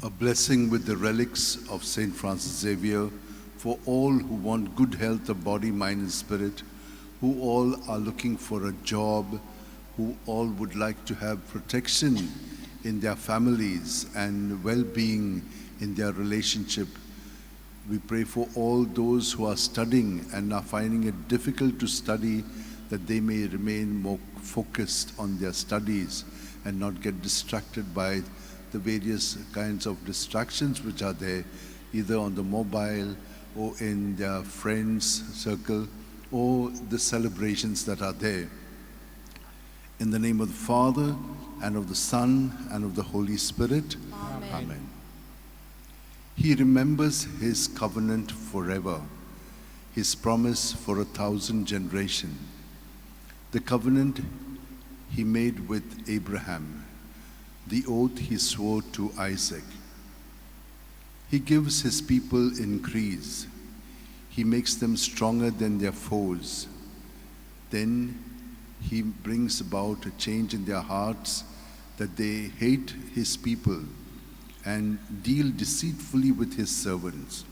A blessing with the relics of Saint Francis Xavier for all who want good health of body, mind and spirit, who all are looking for a job, who all would like to have protection in their families and well-being in their relationship. We pray for all those who are studying and are finding it difficult to study, that they may remain more focused on their studies and not get distracted by the various kinds of distractions which are there, either on the mobile or in their friends' circle or the celebrations that are there. In the name of the Father, and of the Son, and of the Holy Spirit. Amen. Amen. He remembers his covenant forever, his promise for 1,000 generations, the covenant he made with Abraham, the oath he swore to Isaac. He gives his people increase. He makes them stronger than their foes. Then he brings about a change in their hearts, that they hate his people and deal deceitfully with his servants.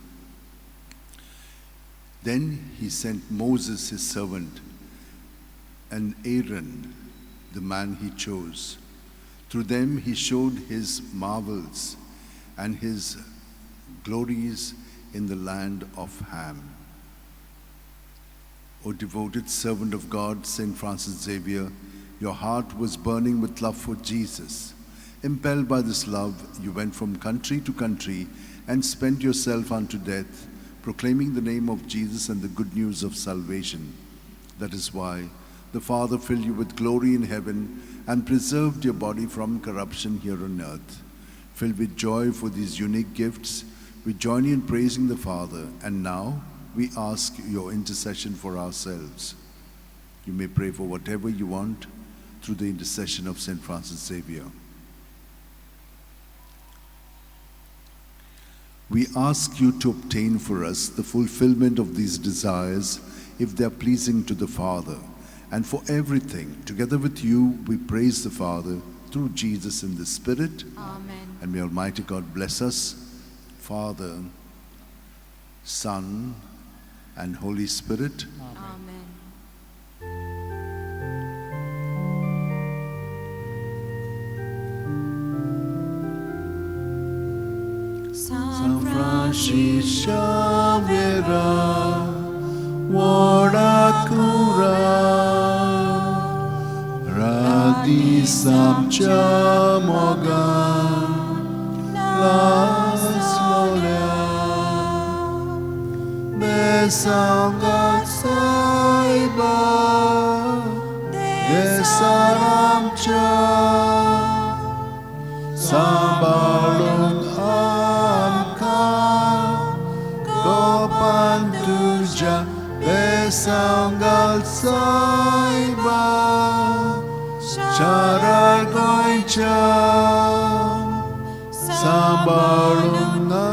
Then he sent Moses, his servant, and Aaron, the man he chose. Through them he showed his marvels and his glories in the land of Ham. O devoted servant of God, Saint Francis Xavier, your heart was burning with love for Jesus. Impelled by this love, you went from country to country and spent yourself unto death, proclaiming the name of Jesus and the good news of salvation. That is why the Father filled you with glory in heaven and preserved your body from corruption here on earth. Filled with joy for these unique gifts, we join you in praising the Father, and now we ask your intercession for ourselves. You may pray for whatever you want through the intercession of Saint Francis Xavier. We ask you to obtain for us the fulfillment of these desires, if they are pleasing to the Father. And for everything, together with you, we praise the Father through Jesus in the Spirit. Amen. And may Almighty God bless us, Father, Son, and Holy Spirit. Amen. San Francis Xavier, Warakura, Radi Samcha Mogan, Las Lolia, Besangat Saiba, Desaramcha, Sambalung Pantuja Besanggal Saiba Charar Goincha Sambalunga